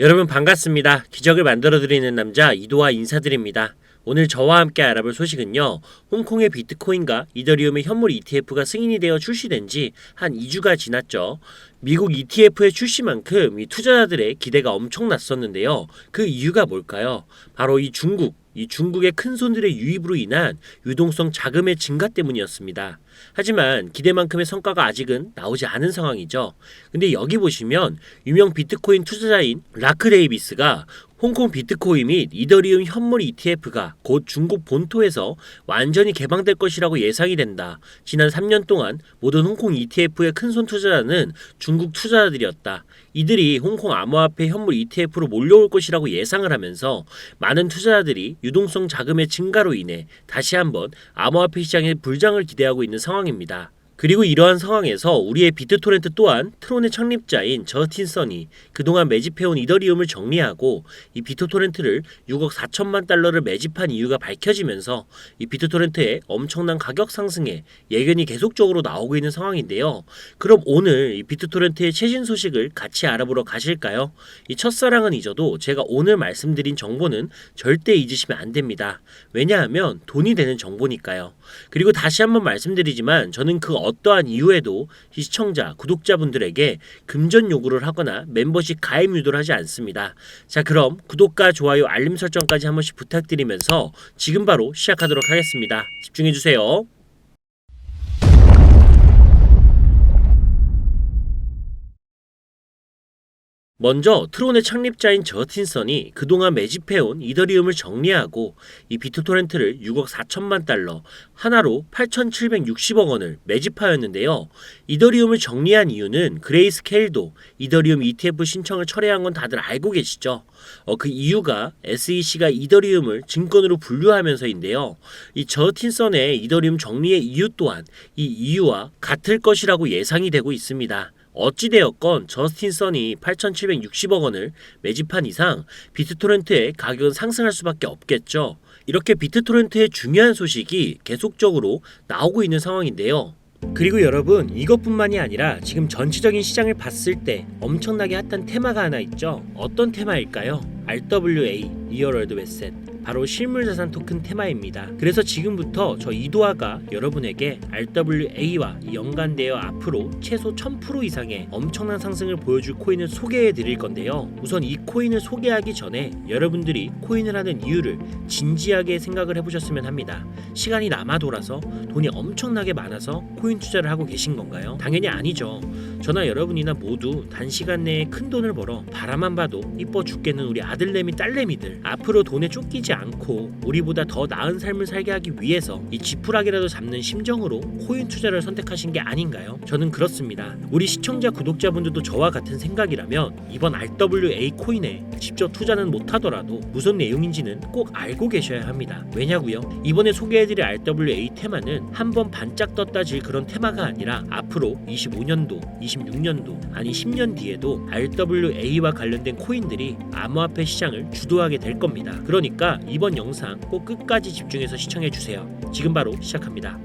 여러분 반갑습니다. 기적을 만들어드리는 남자 이도하 인사드립니다. 오늘 저와 함께 알아볼 소식은요. 홍콩의 비트코인과 이더리움의 현물 ETF가 승인이 되어 출시된 지 한 2주가 지났죠. 미국 ETF의 출시만큼 이 투자자들의 기대가 엄청났었는데요. 그 이유가 뭘까요? 바로 이 중국의 큰 손들의 유입으로 인한 유동성 자금의 증가 때문이었습니다. 하지만 기대만큼의 성과가 아직은 나오지 않은 상황이죠. 근데 여기 보시면 유명 비트코인 투자자인 라크 데이비스가 홍콩 비트코인 및 이더리움 현물 ETF가 곧 중국 본토에서 완전히 개방될 것이라고 예상이 된다. 지난 3년 동안 모든 홍콩 ETF의 큰손 투자자는 중국 투자자들이었다. 이들이 홍콩 암호화폐 현물 ETF로 몰려올 것이라고 예상을 하면서 많은 투자자들이 유동성 자금의 증가로 인해 다시 한번 암호화폐 시장의 불장을 기대하고 있는 상황입니다. 그리고 이러한 상황에서 우리의 비트토렌트 또한 트론의 창립자인 저스틴 선이 그동안 매집해온 이더리움을 정리하고 이 비트토렌트를 6억 4천만 달러를 매집한 이유가 밝혀지면서 이 비트토렌트의 엄청난 가격 상승에 예견이 계속적으로 나오고 있는 상황인데요. 그럼 오늘 이 비트토렌트의 최신 소식을 같이 알아보러 가실까요? 이 첫사랑은 잊어도 제가 오늘 말씀드린 정보는 절대 잊으시면 안 됩니다. 왜냐하면 돈이 되는 정보니까요. 그리고 다시 한번 말씀드리지만 저는 그 어떠한 이유에도 시청자, 구독자분들에게 금전 요구를 하거나 멤버십 가입 유도를 하지 않습니다. 자, 그럼 구독과 좋아요, 알림 설정까지 한 번씩 부탁드리면서 지금 바로 시작하도록 하겠습니다. 집중해주세요. 먼저 트론의 창립자인 저스틴 선이 그동안 매집해온 이더리움을 정리하고 이 비트토렌트를 6억 4천만 달러, 하나로 8,760억 원을 매집하였는데요. 이더리움을 정리한 이유는 그레이스케일도 이더리움 ETF 신청을 철회한 건 다들 알고 계시죠? 그 이유가 SEC가 이더리움을 증권으로 분류하면서인데요. 이 저스틴 선의 이더리움 정리의 이유 또한 이 이유와 같을 것이라고 예상이 되고 있습니다. 어찌되었건 저스틴 선이 8,760억 원을 매집한 이상 비트토렌트의 가격은 상승할 수밖에 없겠죠. 이렇게 비트토렌트의 중요한 소식이 계속적으로 나오고 있는 상황인데요. 그리고 여러분, 이것뿐만이 아니라 지금 전체적인 시장을 봤을 때 엄청나게 핫한 테마가 하나 있죠. 어떤 테마일까요? RWA, Real World Asset, 바로 실물자산 토큰 테마입니다. 그래서 지금부터 저 이도하가 여러분에게 RWA와 연관되어 앞으로 최소 1000% 이상의 엄청난 상승을 보여줄 코인을 소개해 드릴 건데요. 우선 이 코인을 소개하기 전에 여러분들이 코인을 하는 이유를 진지하게 생각을 해보셨으면 합니다. 시간이 남아 돌아서 돈이 엄청나게 많아서 코인 투자를 하고 계신 건가요? 당연히 아니죠. 저나 여러분이나 모두 단시간 내에 큰 돈을 벌어 바라만 봐도 이뻐 죽겠는 우리 아들내미 딸내미들, 앞으로 돈에 쫓기지 않고 우리보다 더 나은 삶을 살게 하기 위해서 이 지푸라기라도 잡는 심정으로 코인 투자를 선택하신 게 아닌가요? 저는 그렇습니다. 우리 시청자 구독자분들도 저와 같은 생각이라면 이번 RWA 코인에 직접 투자는 못하더라도 무슨 내용인지는 꼭 알고 계셔야 합니다. 왜냐고요? 이번에 소개해드릴 RWA 테마는 한번 반짝 떴다 질 그런 테마가 아니라 앞으로 25년도, 26년도, 아니 10년 뒤에도 RWA와 관련된 코인들이 암호화폐 시장을 주도하게 될 겁니다. 그러니까 이번 영상 꼭 끝까지 집중해서 시청해주세요. 지금 바로 시작합니다.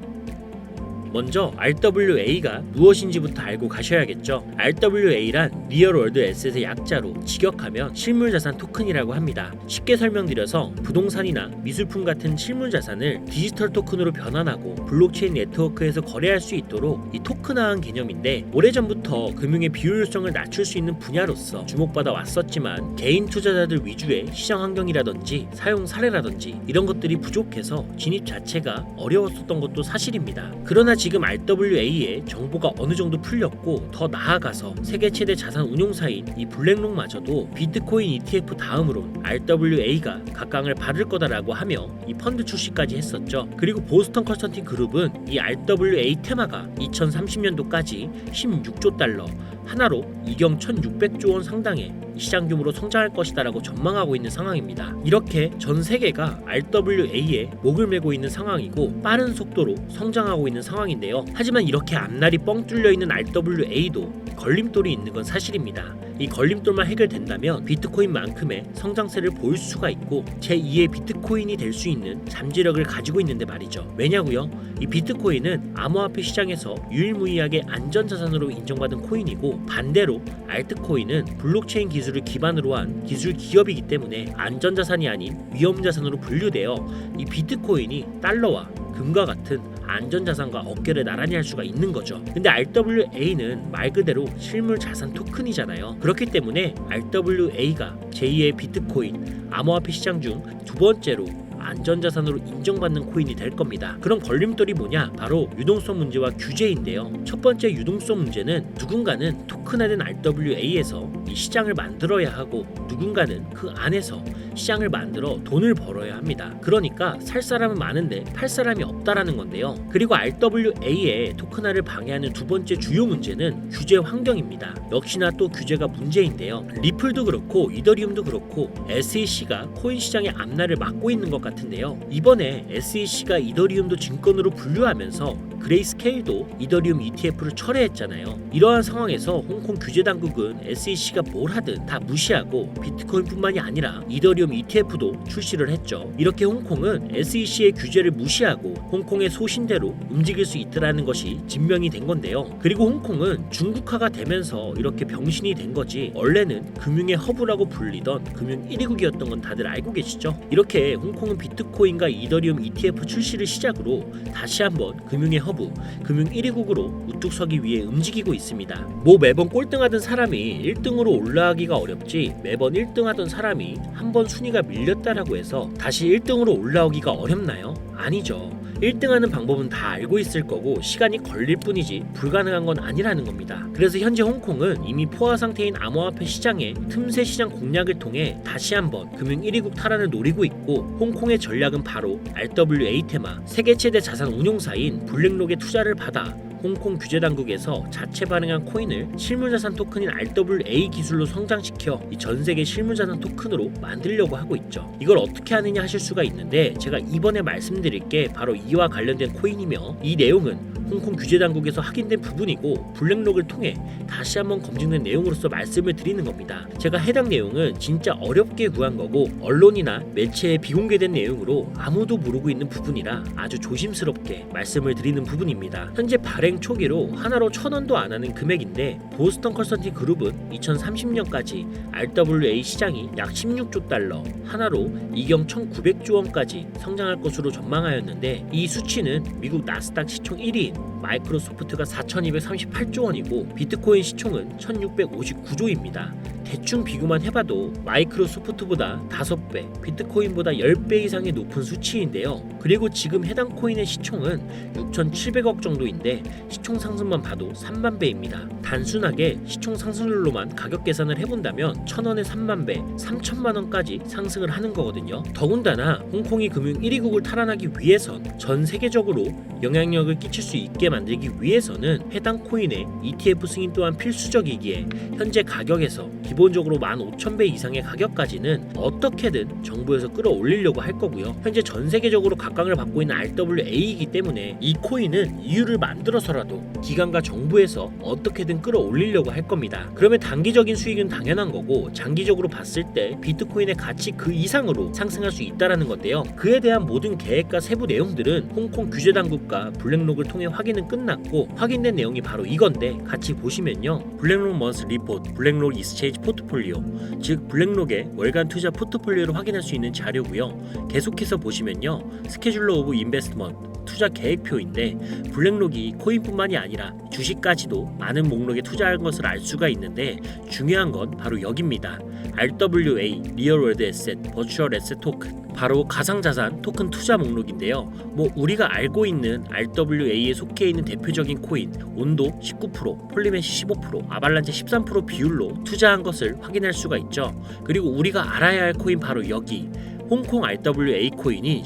먼저 RWA가 무엇인지부터 알고 가셔야겠죠. RWA란 Real World Asset의 약자로 직역하면 실물자산 토큰이라고 합니다. 쉽게 설명드려서 부동산이나 미술품 같은 실물자산을 디지털 토큰으로 변환하고 블록체인 네트워크에서 거래할 수 있도록 이 토큰화한 개념인데, 오래전부터 금융의 비효율성을 낮출 수 있는 분야로서 주목받아 왔었지만 개인 투자자들 위주의 시장 환경이라든지 사용 사례라든지 이런 것들이 부족해서 진입 자체가 어려웠었던 것도 사실입니다. 그러나 지금 RWA의 정보가 어느 정도 풀렸고 더 나아가서 세계 최대 자산 운용사인 이 블랙록마저도 비트코인 ETF 다음으론 RWA가 각광을 받을 거다라고 하며 이 펀드 출시까지 했었죠. 그리고 보스턴 컨설팅 그룹은 이 RWA 테마가 2030년도까지 16조 달러, 하나로 2경 1600조 원 상당의 시장 규모로 성장할 것이다라고 전망하고 있는 상황입니다. 이렇게 전 세계가 RWA에 목을 메고 있는 상황이고 빠른 속도로 성장하고 있는 상황인데요. 하지만 이렇게 앞날이 뻥 뚫려 있는 RWA도 걸림돌이 있는 건 사실입니다. 이 걸림돌만 해결된다면 비트코인만큼의 성장세를 보일 수가 있고 제2의 비트코인이 될 수 있는 잠재력을 가지고 있는데 말이죠. 왜냐고요? 이 비트코인은 암호화폐 시장에서 유일무이하게 안전자산으로 인정받은 코인이고 반대로 알트코인은 블록체인 기술을 기반으로 한 기술 기업이기 때문에 안전자산이 아닌 위험자산으로 분류되어 이 비트코인이 달러와 금과 같은 안전자산과 어깨를 나란히 할 수가 있는 거죠. 근데 RWA는 말 그대로 실물 자산 토큰이잖아요. 그렇기 때문에 RWA가 제2의 비트코인 암호화폐 시장 중 두 번째로 안전자산으로 인정받는 코인이 될 겁니다. 그럼 걸림돌이 뭐냐? 바로 유동성 문제와 규제인데요. 첫 번째 유동성 문제는 누군가는 토큰화된 RWA에서 이 시장을 만들어야 하고 누군가는 그 안에서 시장을 만들어 돈을 벌어야 합니다. 그러니까 살 사람은 많은데 팔 사람이 없다라는 건데요. 그리고 RWA의 토큰화를 방해하는 두 번째 주요 문제는 규제 환경입니다. 역시나 또 규제가 문제인데요. 리플도 그렇고 이더리움도 그렇고 SEC가 코인 시장의 앞날을 막고 있는 것 같은데요. 이번에 SEC가 이더리움도 증권으로 분류하면서 그레이스케일도 이더리움 ETF를 철회했잖아요. 이러한 상황에서 홍콩 규제 당국은 SEC가 뭘 하든 다 무시하고 비트코인뿐만이 아니라 이더리움 ETF도 출시를 했죠. 이렇게 홍콩은 SEC의 규제를 무시하고 홍콩의 소신대로 움직일 수 있다는 것이 증명이 된 건데요. 그리고 홍콩은 중국화가 되면서 이렇게 병신이 된 거지 원래는 금융의 허브라고 불리던 금융 1위국이었던 건 다들 알고 계시죠? 이렇게 홍콩은 비트코인과 이더리움 ETF 출시를 시작으로 다시 한번 금융의 허브, 금융 1위국으로 우뚝 서기 위해 움직이고 있습니다. 뭐 매번 꼴등하던 사람이 1등으로 올라가기가 어렵지 매번 1등하던 사람이 한번 순위가 밀렸다라고 해서 다시 1등으로 올라오기가 어렵나요? 아니죠. 1등하는 방법은 다 알고 있을 거고 시간이 걸릴 뿐이지 불가능한 건 아니라는 겁니다. 그래서 현재 홍콩은 이미 포화 상태인 암호화폐 시장의 틈새 시장 공략을 통해 다시 한번 금융 1위국 탈환을 노리고 있고 홍콩의 전략은 바로 RWA 테마 세계 최대 자산 운용사인 블랙록의 투자를 받아 홍콩 규제 당국에서 자체 발행한 코인을 실물자산 토큰인 RWA 기술로 성장시켜 이 전 세계 실물자산 토큰으로 만들려고 하고 있죠. 이걸 어떻게 하느냐 하실 수가 있는데 제가 이번에 말씀드릴 게 바로 이와 관련된 코인이며 이 내용은 홍콩 규제 당국에서 확인된 부분이고 블랙록을 통해 다시 한번 검증된 내용으로서 말씀을 드리는 겁니다. 제가 해당 내용은 진짜 어렵게 구한 거고 언론이나 매체에 비공개된 내용으로 아무도 모르고 있는 부분이라 아주 조심스럽게 말씀을 드리는 부분입니다. 현재 발행 초기로 하나로 1,000원도 안 하는 금액인데 보스턴 컨설팅 그룹은 2030년까지 RWA 시장이 약 16조 달러, 하나로 이경 1,900조 원까지 성장할 것으로 전망하였는데 이 수치는 미국 나스닥 시총 1위인 마이크로소프트가 4,238조 원이고 비트코인 시총은 1,659조입니다. 대충 비교만 해봐도 마이크로소프트보다 5배, 비트코인보다 10배 이상의 높은 수치인데요. 그리고 지금 해당 코인의 시총은 6,700억 정도인데 시총 상승만 봐도 3만 배입니다. 단순하게 시총 상승률로만 가격 계산을 해본다면 1,000원에 3만 배, 3천만 원까지 상승을 하는 거거든요. 더군다나 홍콩이 금융 1위국을 탈환하기 위해선 전 세계적으로 영향력을 끼칠 수 있게 만들기 위해서는 해당 코인의 ETF 승인 또한 필수적이기에 현재 가격에서 기본적으로 15,000배 이상의 가격까지는 어떻게든 정부에서 끌어올리려고 할 거고요. 현재 전 세계적으로 각광을 받고 있는 RWA이기 때문에 이 코인은 이유를 만들어서라도 기관과 정부에서 어떻게든 끌어올리려고 할 겁니다. 그러면 단기적인 수익은 당연한 거고 장기적으로 봤을 때 비트코인의 가치 그 이상으로 상승할 수 있다라는 건데요. 그에 대한 모든 계획과 세부 내용들은 홍콩 규제 당국과 블랙록을 통해 확인은 끝났고 확인된 내용이 바로 이건데 같이 보시면요. 블랙록 먼스 리포트, 블랙록 익스체인지 포트폴리오, 즉 블랙록의 월간 투자 포트폴리오를 확인할 수 있는 자료고요. 계속해서 보시면요. 스케줄러 오브 인베스트먼트 투자 계획표인데 블랙록이 코인뿐만이 아니라 주식까지도 많은 목록에 투자한 것을 알 수가 있는데 중요한 건 바로 여기입니다. RWA, 리얼 월드 에셋, 버추얼 에셋 토큰, 바로 가상자산 토큰 투자 목록인데요. 뭐 우리가 알고 있는 RWA에 속해 있는 대표적인 코인 온도 19%, 폴리메시 15%, 아발란체 13% 비율로 투자한 것을 확인할 수가 있죠. 그리고 우리가 알아야 할 코인 바로 여기 홍콩 RWA 코인이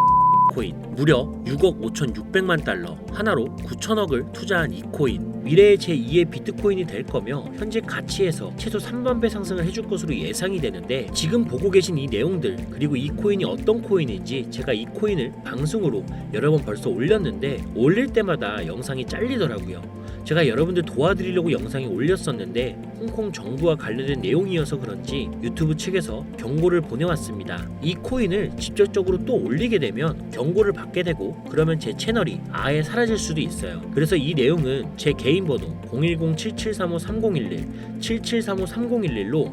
코인 무려 6억 5,600만 달러 하나로 9천억을 투자한 이 코인 미래의 제2의 비트코인이 될 거며 현재 가치에서 최소 3만 배 상승을 해줄 것으로 예상이 되는데 지금 보고 계신 이 내용들 그리고 이 코인이 어떤 코인인지 제가 이 코인을 방송으로 여러 번 벌써 올렸는데 올릴 때마다 영상이 잘리더라고요. 제가 여러분들 도와드리려고 영상에 올렸었는데 홍콩 정부와 관련된 내용이어서 그런지 유튜브 측에서 경고를 보내왔습니다. 이 코인을 직접적으로 또 올리게 되면 경고를 받게 되고 그러면 제 채널이 아예 사라질 수도 있어요. 그래서 이 내용은 제 개인 번호 010-7735-3011 7735-3011로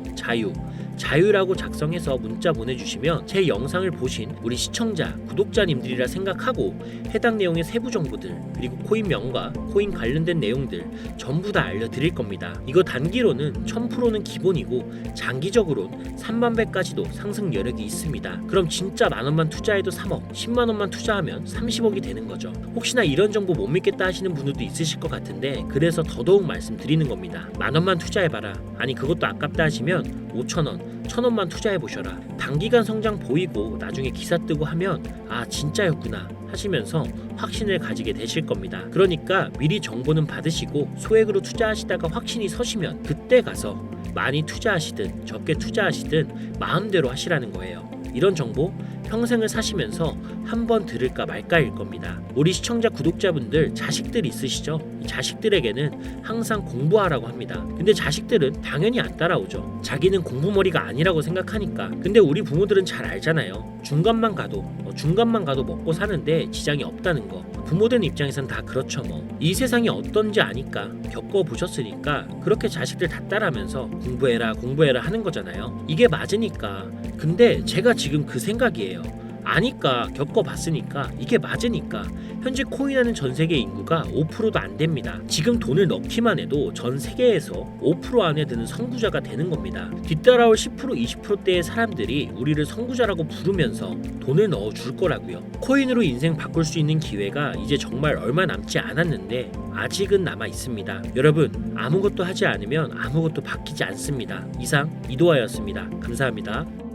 자유라고 작성해서 문자 보내주시면 제 영상을 보신 우리 시청자, 구독자님들이라 생각하고 해당 내용의 세부 정보들 그리고 코인 명과 코인 관련된 내용들 전부 다 알려드릴 겁니다. 이거 단기로는 1000%는 기본이고 장기적으로는 3만배까지도 상승 여력이 있습니다. 그럼 진짜 만원만 투자해도 3억, 10만원만 투자하면 30억이 되는 거죠. 혹시나 이런 정보 못 믿겠다 하시는 분들도 있으실 것 같은데 그래서 더더욱 말씀드리는 겁니다. 만원만 투자해봐라. 아니 그것도 아깝다 하시면 5천원 1000원만 투자해보셔라. 단기간 성장 보이고 나중에 기사 뜨고 하면 아 진짜였구나 하시면서 확신을 가지게 되실 겁니다. 그러니까 미리 정보는 받으시고 소액으로 투자하시다가 확신이 서시면 그때 가서 많이 투자하시든 적게 투자하시든 마음대로 하시라는 거예요. 이런 정보 평생을 사시면서 한번 들을까 말까일 겁니다. 우리 시청자 구독자분들 자식들 있으시죠? 이 자식들에게는 항상 공부하라고 합니다. 근데 자식들은 당연히 안 따라오죠. 자기는 공부머리가 아니라고 생각하니까. 근데 우리 부모들은 잘 알잖아요. 중간만 가도 먹고 사는데 지장이 없다는 거. 부모된 입장에선 다 그렇죠 뭐. 이 세상이 어떤지 아니까 겪어보셨으니까 그렇게 자식들 다 따라하면서 공부해라 하는 거잖아요. 이게 맞으니까. 근데 제가 지금 그 생각이에요. 아니까 겪어봤으니까 이게 맞으니까. 현재 코인하는 전 세계 인구가 5%도 안 됩니다. 지금 돈을 넣기만 해도 전 세계에서 5% 안에 드는 선구자가 되는 겁니다. 뒤따라올 10% 20%대의 사람들이 우리를 선구자라고 부르면서 돈을 넣어줄 거라고요. 코인으로 인생 바꿀 수 있는 기회가 이제 정말 얼마 남지 않았는데 아직은 남아 있습니다. 여러분 아무것도 하지 않으면 아무것도 바뀌지 않습니다. 이상 이도하였습니다. 감사합니다.